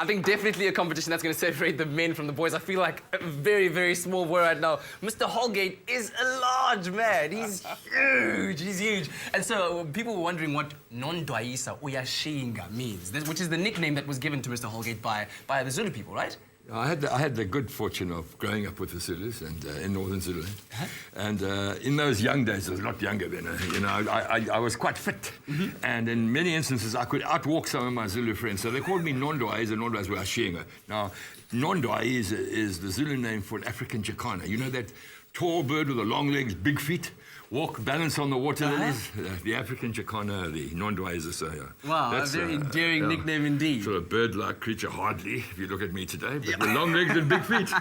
I think definitely a competition that's going to separate the men from the boys. I feel like a very, very small boy right now. Mr. Holgate is a large man. He's huge. He's huge. And so people were wondering what Nondwayisa or Shinga means, which is the nickname that was given to Mr. Holgate by the Zulu people, right? I had the good fortune of growing up with the Zulus and in northern Zulu, and in those young days, I was a lot younger then. I was quite fit, and in many instances, I could outwalk some of my Zulu friends. So they called me Nondwayisa, and Nondwayisa was Shinga. Now, Nondwayisa is the Zulu name for an African jacana. You know that tall bird with the long legs, big feet? Walk, balance on the water lilies. The African jacana, the Nondwayisa. So, yeah. Wow, that's a very endearing nickname indeed. Sort of bird-like creature, hardly, if you look at me today, but with long legs and big feet.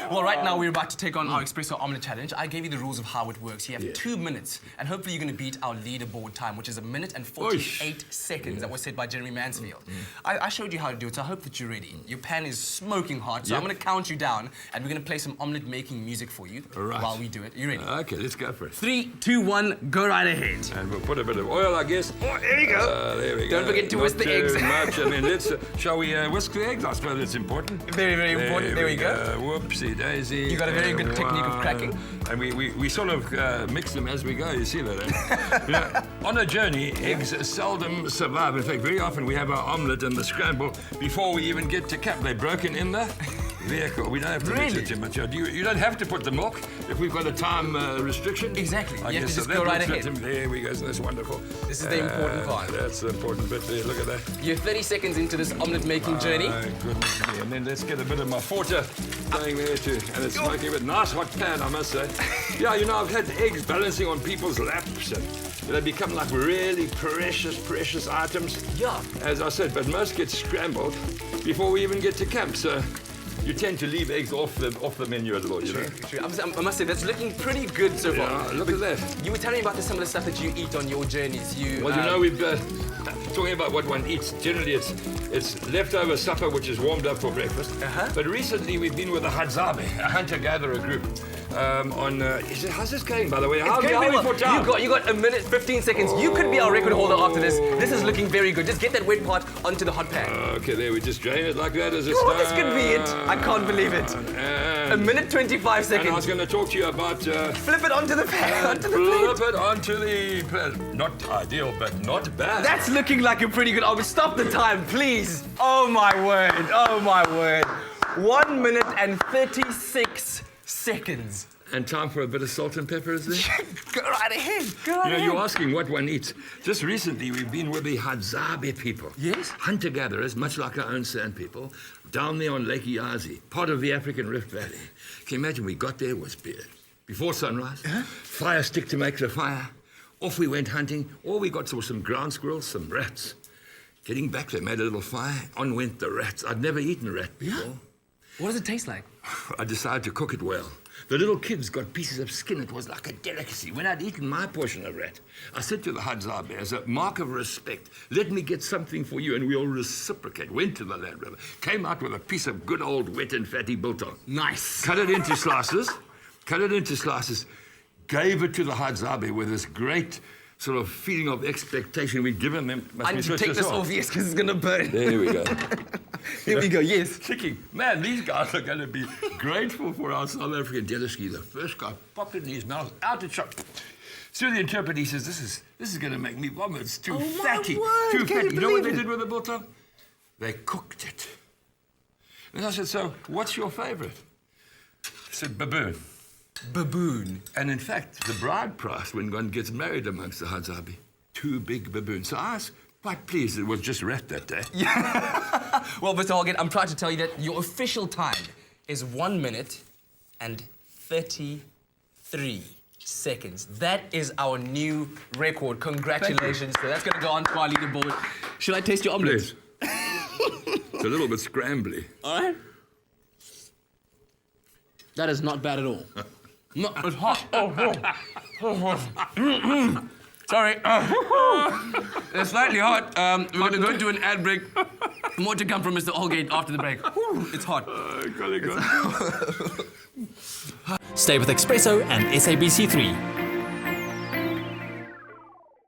Well, right now we're about to take on our Espresso Omelette Challenge. I gave you the rules of how it works. You have 2 minutes, and hopefully you're going to beat our leaderboard time, which is 1 minute and 48 seconds. That was set by Jeremy Mansfield. I showed you how to do it, so I hope that you're ready. Your pan is smoking hot, so I'm going to count you down, and we're going to play some omelette-making music for you while we do it. You ready? Okay, let's go for it. 3, 2, 1, go right ahead. And we'll put a bit of oil, I guess. Oh, there you go. There we go. Don't forget to whisk the eggs. Much. I mean, shall we whisk the eggs? I suppose it's important. Very, very important. There we go. Whoopsie daisy. You got a very good technique of cracking. And we sort of mix them as we go. You see that? You know, on a journey, eggs seldom survive. In fact, very often we have our omelette and the scramble before we even get to camp. They're broken in the vehicle. We don't have to mix it too much. You don't have to put the milk if we've got a time restriction. Exactly. You have to just go right ahead. There we go. So that's wonderful. This is the important part. That's the important bit there. Look at that. You're 30 seconds into this omelette making journey. My goodness me. And then let's get a bit of my forte going there too. And it's smoking a bit. Nice hot pan, I must say. Yeah, you know, I've had eggs balancing on people's laps and they become like really precious items. Yeah. As I said, but most get scrambled before we even get to camp. So you tend to leave eggs off the menu a lot, you know. True. I must say, that's looking pretty good so far. Yeah, look at that. You were telling me about some of the stuff that you eat on your journeys. Well, you know, we've talking about what one eats. Generally, it's leftover supper, which is warmed up for breakfast. But recently, we've been with a Hadzabe, a hunter-gatherer group. How's this going, by the way? How are we for time? You got 1 minute, 15 seconds. You could be our record holder after this. This is looking very good. Just get that wet part onto the hot pan. Okay, there, we just drain it like that as a start. This could be it. I can't believe it. 1 minute, 25 seconds. And I was going to talk to you about... flip it onto the pan, onto the plate. Flip it onto the plate. Not ideal, but not bad. That's looking like a pretty good omelette. Stop the time, please. Oh, my word. Oh, my word. 1 minute and 36 seconds. And time for a bit of salt and pepper, is there? Go right ahead. Go right ahead. You're asking what one eats. Just recently, we've been with the Hadzabe people. Yes? Hunter-gatherers, much like our own sand people, down there on Lake Iyazi, part of the African Rift Valley. Can you imagine, we got there, was before sunrise, fire stick to make the fire. Off we went hunting. All we got was some ground squirrels, some rats. Getting back, they made a little fire. On went the rats. I'd never eaten a rat before. Yeah? What does it taste like? I decided to cook it well. The little kids got pieces of skin. It was like a delicacy. When I'd eaten my portion of rat, I said to the Hadzabe, as a mark of respect, let me get something for you and we'll reciprocate. Went to the Land River, came out with a piece of good old wet and fatty biltong. Nice. Cut it into slices, gave it to the Hadzabe with this great sort of feeling of expectation we'd given them. I need to take this off, yes, because it's going to burn. There we go. Here we go, yes. Thinking, man, these guys are going to be grateful for our South African delicacy. The first guy popped it in his mouth, out it shot. So the interpreter, he says, this is going to make me vomit. It's too fatty. Too fatty. You know what they did with the biltong? They cooked it. And I said, so what's your favorite? He said, baboon. Baboon. And in fact, the bride price when one gets married amongst the Hadzabe, 2 big baboons. So I was quite pleased it was just rat that day. Yeah. Well, Mr. Holgate, I'm proud to tell you that your official time is 1 minute and 33 seconds. That is our new record. Congratulations. So that's going to go on to our leaderboard. Should I taste your omelette? It's a little bit scrambly. All right. That is not bad at all. No, it's hot. Sorry. It's slightly hot. We're going to go to an ad break. More to come from Mr. Holgate after the break. It's hot. Golly. Stay with Espresso and SABC3.